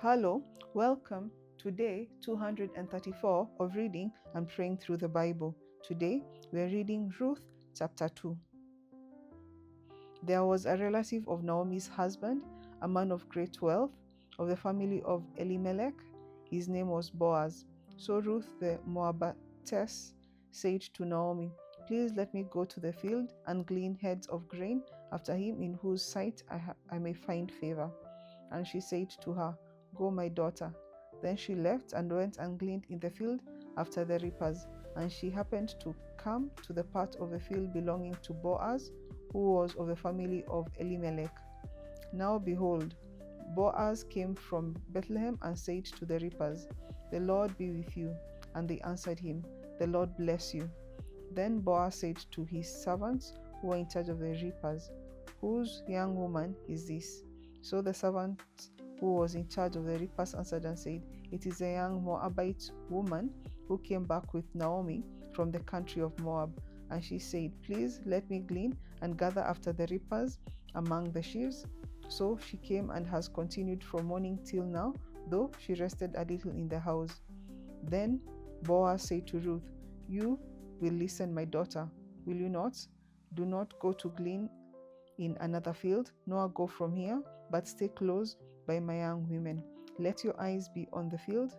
Hello, welcome to day 234 of reading and praying through the Bible. Today we are reading Ruth chapter 2. There was a relative of Naomi's husband, a man of great wealth, of the family of Elimelech. His name was Boaz. So Ruth the Moabitess said to Naomi, "Please let me go to the field and glean heads of grain after him in whose sight I may find favor." And she said to her, "Go, my daughter." Then she left and went and gleaned in the field after the reapers. And she happened to come to the part of the field belonging to Boaz, who was of the family of Elimelech. Now behold, Boaz came from Bethlehem and said to the reapers, "The Lord be with you." And they answered him, "The Lord bless you." Then Boaz said to his servants who were in charge of the reapers, "Whose young woman is this?" So the servant who was in charge of the reapers answered and said, "It is a young Moabite woman who came back with Naomi from the country of Moab." And she said, "Please let me glean and gather after the reapers among the sheaves." So she came and has continued from morning till now, though she rested a little in the house. Then Boaz said to Ruth, "You will listen, my daughter, will you not? Do not go to glean in another field, nor go from here, but stay close by my young women. Let your eyes be on the field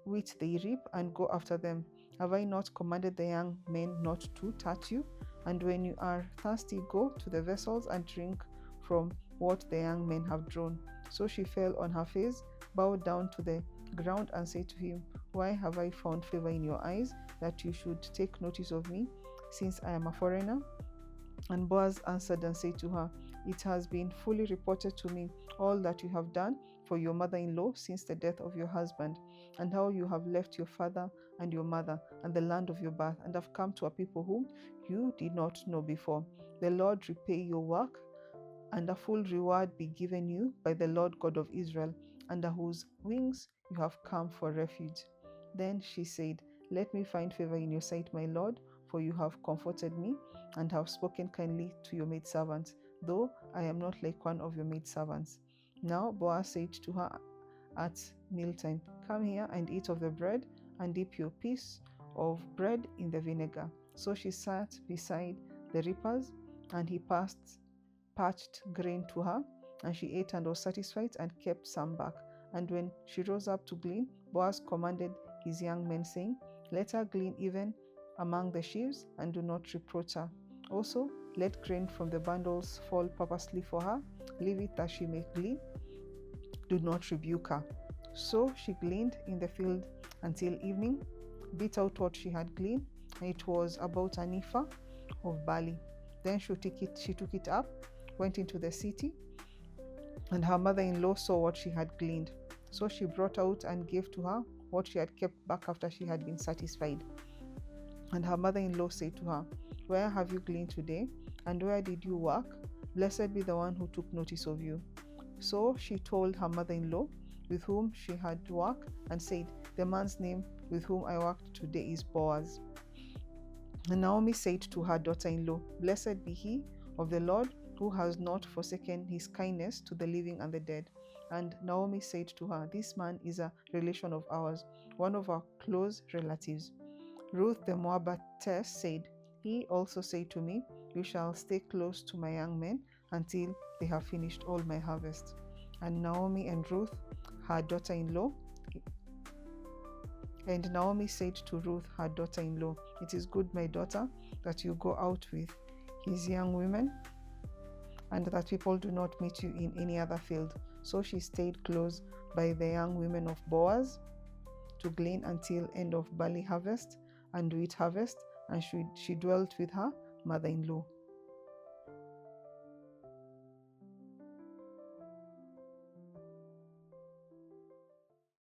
which they reap, and go after them. Have I not commanded the young men not to touch you? And when you are thirsty, go to the vessels and drink from what the young men have drawn." So she fell on her face, bowed down to the ground, and said to him, "Why have I found favor in your eyes, that you should take notice of me, since I am a foreigner?" And Boaz answered and said to her, "It has been fully reported to me all that you have done for your mother-in-law since the death of your husband, and how you have left your father and your mother and the land of your birth, and have come to a people whom you did not know before. The Lord repay your work, and a full reward be given you by the Lord God of Israel, under whose wings you have come for refuge." Then she said, "Let me find favor in your sight, my Lord, for you have comforted me and have spoken kindly to your maidservant, though I am not like one of your maidservants." Now Boaz said to her at mealtime, "Come here and eat of the bread, and dip your piece of bread in the vinegar." So she sat beside the reapers, and he passed parched grain to her, and she ate and was satisfied, and kept some back. And when she rose up to glean, Boaz commanded his young men, saying, "Let her glean even among the sheaves, and do not reproach her. Also, let grain from the bundles fall purposely for her. Leave it that she may glean. Do not rebuke her." So she gleaned in the field until evening, beat out what she had gleaned, and it was about an ephah of barley. Then she took it up, went into the city, and her mother-in-law saw what she had gleaned. So she brought out and gave to her what she had kept back after she had been satisfied. And her mother-in-law said to her, "Where have you gleaned today? And where did you work? Blessed be the one who took notice of you." So she told her mother-in-law with whom she had worked, and said, "The man's name with whom I worked today is Boaz." And Naomi said to her daughter-in-law, "Blessed be he of the Lord, who has not forsaken his kindness to the living and the dead." And Naomi said to her, "This man is a relation of ours, one of our close relatives." Ruth the Moabitess said, "He also said to me, 'You shall stay close to my young men until they have finished all my harvest.'" And Naomi said to Ruth, her daughter-in-law, "It is good, my daughter, that you go out with his young women, and that people do not meet you in any other field." So she stayed close by the young women of Boaz to glean until end of barley harvest and wheat harvest, and she dwelt with her mother-in-law.